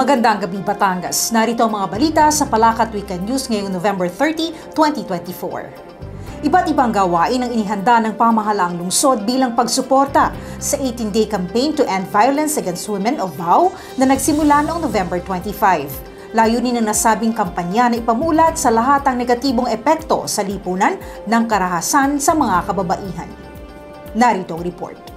Magandang gabi, Batangas. Narito ang mga balita sa Palakat Weekend News ngayong November 30, 2024. Iba't ibang gawain ang inihanda ng pamahalaang lungsod bilang pagsuporta sa 18-day campaign to end violence against women o VOW na nagsimula noong November 25. Layunin ng nasabing kampanya na ipamulat sa lahat ang negatibong epekto sa lipunan ng karahasan sa mga kababaihan. Narito ang report.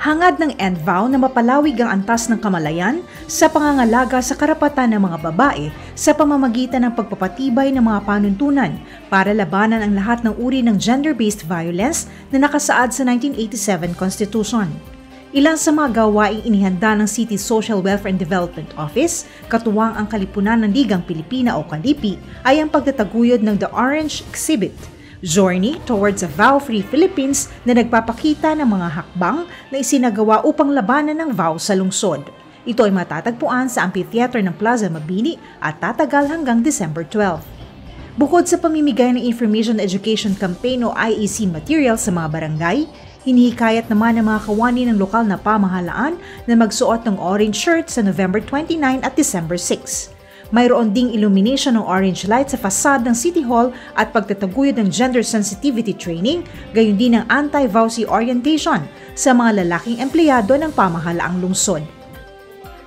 Hangad ng EndVOW na mapalawig ang antas ng kamalayan sa pangangalaga sa karapatan ng mga babae sa pamamagitan ng pagpapatibay ng mga panuntunan para labanan ang lahat ng uri ng gender-based violence na nakasaad sa 1987 Constitution. Ilan sa mga gawaing inihanda ng City Social Welfare and Development Office, katuwang ang Kalipunan ng Ligang Pilipina o Kalipi, ay ang pagtataguyod ng The Orange Exhibit, Journey Towards a VOW-Free Philippines na nagpapakita ng mga hakbang na isinagawa upang labanan ng VOW sa lungsod. Ito ay matatagpuan sa Amphitheater ng Plaza Mabini at tatagal hanggang December 12. Bukod sa pamimigay ng Information Education Campaign o IEC material sa mga barangay, hinihikayat naman ng mga kawani ng lokal na pamahalaan na magsuot ng orange shirt sa November 29 at December 6. Mayroon ding illumination ng orange light sa fasad ng City Hall at pagtataguyod ng gender sensitivity training, gayon din ng anti-VOWC orientation sa mga lalaking empleyado ng pamahalaang lungsod.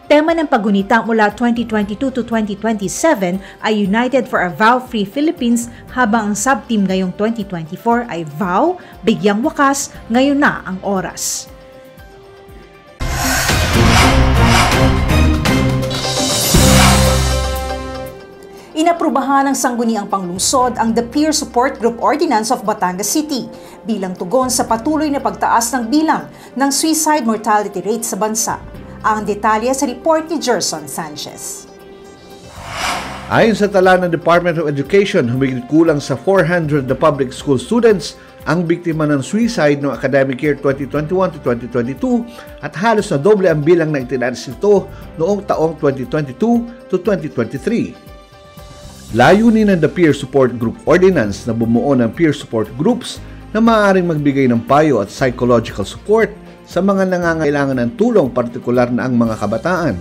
Tema ng paggunita mula 2022 to 2027 ay United for a VOW-Free Philippines, habang ang sub-team ngayong 2024 ay VOW, Bigyang Wakas, Ngayon na ang Oras. Inaprubahan ng Sangguniang Panglungsod ang The Peer Support Group Ordinance of Batangas City bilang tugon sa patuloy na pagtaas ng bilang ng suicide mortality rate sa bansa. Ang detalye sa report ni Gerson Sanchez. Ayon sa tala ng Department of Education, humigit kulang sa 400 na public school students ang biktima ng suicide noong academic year 2021 to 2022 at halos na doble ang bilang na itinaas nito noong taong 2022 to 2023. Layunin ng The Peer Support Group Ordinance na bumuo ng peer support groups na maaaring magbigay ng payo at psychological support sa mga nangangailangan ng tulong, partikular na ang mga kabataan.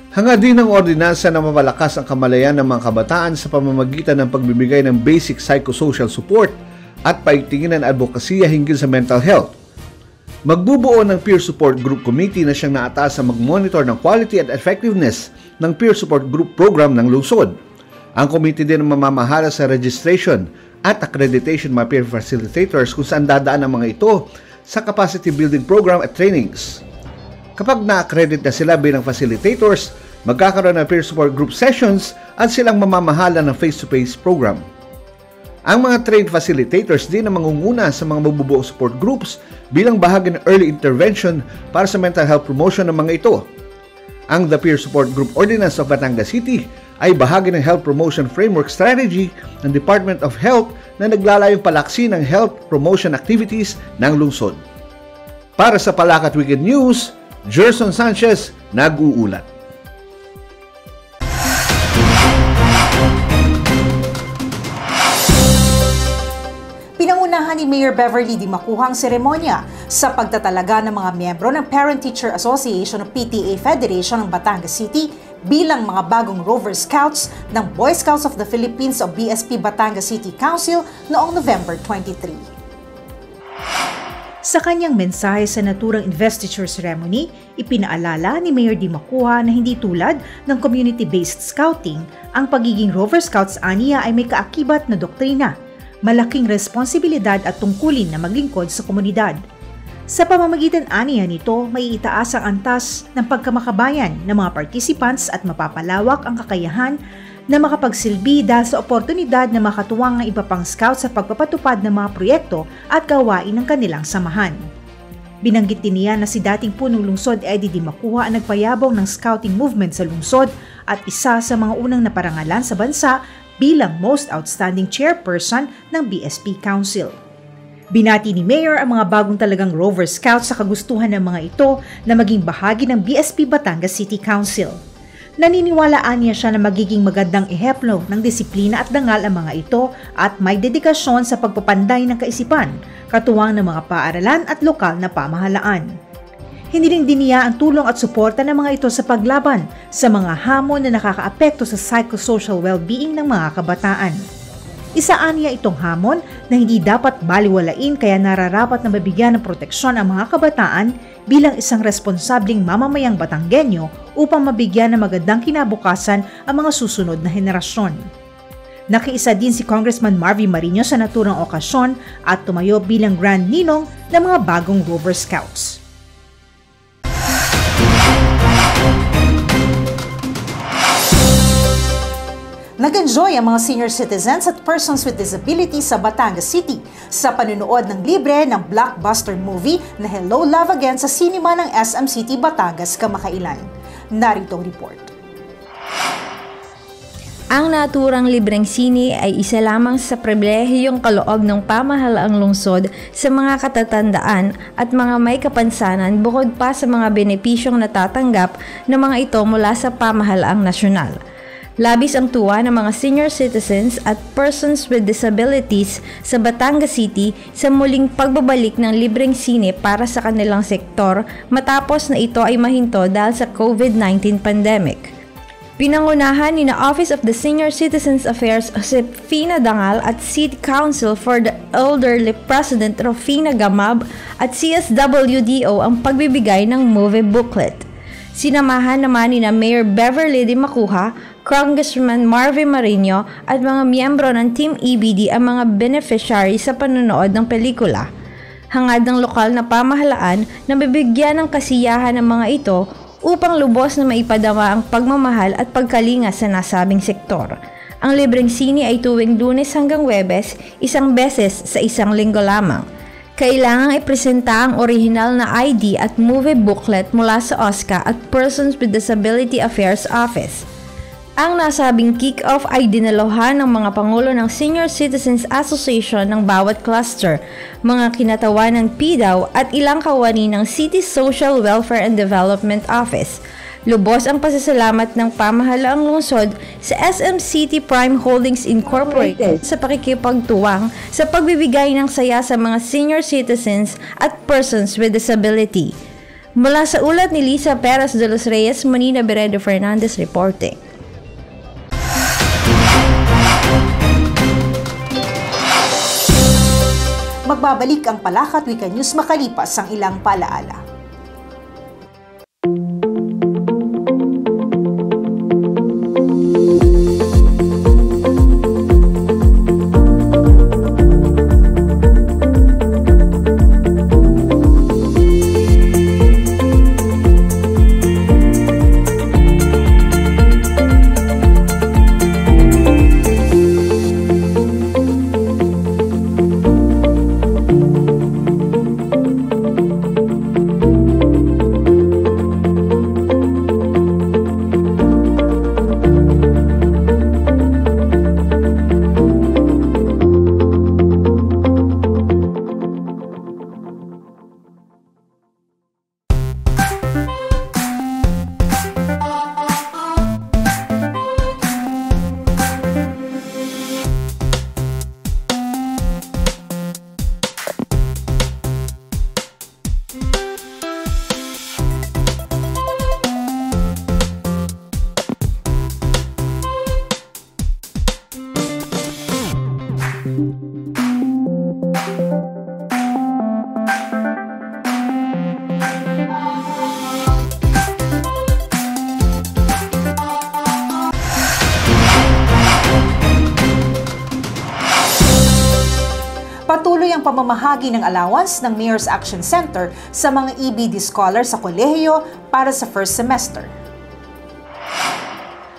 Hangad din ng ordinansa na mapalakas ang kamalayan ng mga kabataan sa pamamagitan ng pagbibigay ng basic psychosocial support at paigtingin ng advokasya hinggil sa mental health. Magbubuo ng Peer Support Group Committee na siyang naataas sa mag-monitor ng quality at effectiveness ng Peer Support Group Program ng lungsod. Ang committee din ang mamamahala sa registration at accreditation mga peer facilitators kung saan dadaan ang mga ito sa capacity building program at trainings. Kapag na-accredit na sila bilang facilitators, magkakaroon ng peer support group sessions at silang mamamahala ng face-to-face program. Ang mga trained facilitators din ang mangunguna sa mga mabubuong support groups bilang bahagi ng early intervention para sa mental health promotion ng mga ito. Ang The Peer Support Group Ordinance of Batangas City ay bahagi ng Health Promotion Framework Strategy ng Department of Health na naglalayong palaksin ng health promotion activities ng lungsod. Para sa Palakat Weekend News, Gerson Sanchez nag-uulat. Pinangunahan ni Mayor Beverly Di Macuha ang seremonya sa pagtatalaga ng mga miyembro ng Parent-Teacher Association o PTA Federation ng Batangas City bilang mga bagong Rover Scouts ng Boy Scouts of the Philippines o BSP Batangas City Council noong November 23. Sa kanyang mensahe sa naturang investiture ceremony, ipinaalala ni Mayor Di Macuha na hindi tulad ng community-based scouting, ang pagiging Rover Scouts aniya ay may kaakibat na doktrina, malaking responsibilidad at tungkulin na maglingkod sa komunidad. Sa pamamagitan aniya nito, may itaas ang antas ng pagkamakabayan ng mga participants at mapapalawak ang kakayahan na makapagsilbi dahil sa oportunidad na makatuwang ng iba pang scout sa pagpapatupad ng mga proyekto at gawain ng kanilang samahan. Binanggit din niya na si dating punong lungsod Eddie Di Macuha ang nagpayabong ng scouting movement sa lungsod at isa sa mga unang naparangalan sa bansa bilang Most Outstanding Chairperson ng BSP Council. Binati ni Mayor ang mga bagong talagang Rover Scouts sa kagustuhan ng mga ito na maging bahagi ng BSP Batangas City Council. Naniniwalaan niya siya na magiging magandang ehemplo ng disiplina at dangal ang mga ito at may dedikasyon sa pagpapanday ng kaisipan, katuwang ng mga paaralan at lokal na pamahalaan. Hindi rin diniya ang tulong at suporta ng mga ito sa paglaban sa mga hamon na nakakaapekto sa psychosocial well-being ng mga kabataan. Isaan niya itong hamon na hindi dapat baliwalain kaya nararapat na mabigyan ng proteksyon ang mga kabataan bilang isang responsableng mamamayang Batanggenyo upang mabigyan ng magandang kinabukasan ang mga susunod na henerasyon. Nakiisa din si Congressman Marvin Marino sa naturang okasyon at tumayo bilang Grand Ninong ng mga bagong Rover Scouts. Nag-enjoy ang mga senior citizens at persons with disabilities sa Batangas City sa panunood ng libre ng blockbuster movie na Hello Love Again sa sinima ng SM City Batangas kamakailan. Narito ang report. Ang naturang libreng sine ay isa lamang sa pribilehiyong kaloob ng pamahalaang lungsod sa mga katatandaan at mga may kapansanan bukod pa sa mga benepisyong natatanggap ng mga ito mula sa pamahalaang nasyonal. Labis ang tuwa ng mga senior citizens at persons with disabilities sa Batangas City sa muling pagbabalik ng libreng sine para sa kanilang sektor matapos na ito ay mahinto dahil sa COVID-19 pandemic. Pinangunahan ni na Office of the Senior Citizens Affairs Josefina Dangal at City Council for the Elderly President Rufina Gamab at CSWDO ang pagbibigay ng movie booklet. Sinamahan naman ni na Mayor Beverly Di Macuja, Congressman Marvin Marino at mga miyembro ng Team EBD ang mga beneficiary sa panonood ng pelikula. Hangad ng lokal na pamahalaan na bibigyan ng kasiyahan ng mga ito upang lubos na maipadama ang pagmamahal at pagkalinga sa nasabing sektor. Ang libreng sine ay tuwing Lunes hanggang Huwebes, isang beses sa isang linggo lamang. Kailangang ipresenta ang orihinal na ID at movie booklet mula sa OSCA at Persons with Disability Affairs Office. Ang nasabing kick-off ay dinaluhan ng mga pangulo ng Senior Citizens Association ng bawat cluster, mga kinatawan ng PDAW at ilang kawani ng City Social Welfare and Development Office. Lubos ang pasasalamat ng pamahalaang lungsod sa SM City Prime Holdings Incorporated sa pakikipagtuwang sa pagbibigay ng saya sa mga senior citizens at persons with disability. Mula sa ulat ni Lisa Perez de los Reyes, Manina Beredo Fernandez reporting. Magbabalik ang Palakad Wika News makalipas ang ilang paalaala. Patuloy ang pamamahagi ng allowance ng Mayor's Action Center sa mga EBD scholars sa kolehiyo para sa first semester.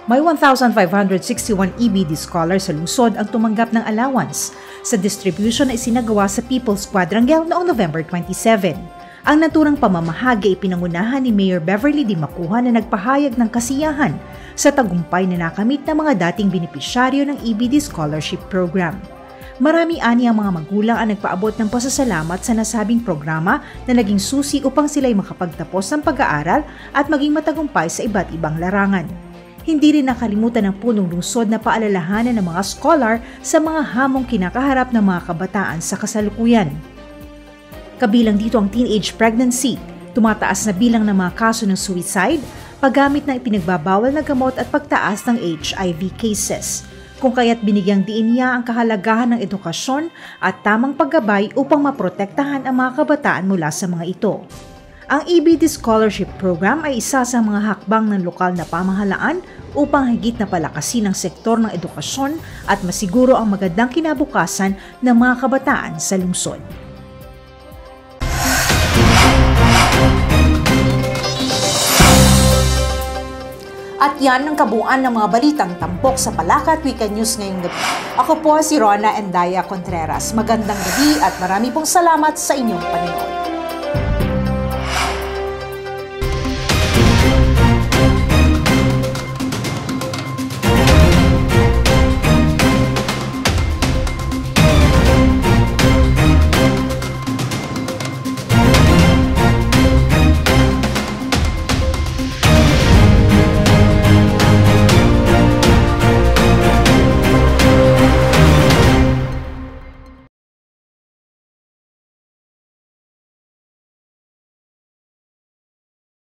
May 1,561 EBD scholars sa lungsod ang tumanggap ng allowance sa distribution na isinagawa sa People's Quadrangle noong November 27. Ang naturang pamamahagi ay pinangunahan ni Mayor Beverly Di Macuja na nagpahayag ng kasiyahan sa tagumpay na nakamit ng mga dating benepisyaryo ng EBD Scholarship Program. Marami ani ang mga magulang ang nagpaabot ng pasasalamat sa nasabing programa na naging susi upang sila'y makapagtapos ng pag-aaral at maging matagumpay sa iba't ibang larangan. Hindi rin nakalimutan ng punong lungsod na paalalahanan ng mga scholar sa mga hamong kinakaharap ng mga kabataan sa kasalukuyan. Kabilang dito ang teenage pregnancy, tumataas na bilang ng mga kaso ng suicide, paggamit ng ipinagbabawal na gamot at pagtaas ng HIV cases. Kung kaya't binigyang diin niya ang kahalagahan ng edukasyon at tamang paggabay upang maprotektahan ang mga kabataan mula sa mga ito. Ang EBD Scholarship Program ay isa sa mga hakbang ng lokal na pamahalaan upang higit na palakasin ang sektor ng edukasyon at masiguro ang magandang kinabukasan ng mga kabataan sa lungsod. At yan ang kabuuan ng mga balitang tampok sa Palaka at Weekend News ngayong gabi. Ako po si Rona Endaya Contreras. Magandang gabi at marami pong salamat sa inyong panonood.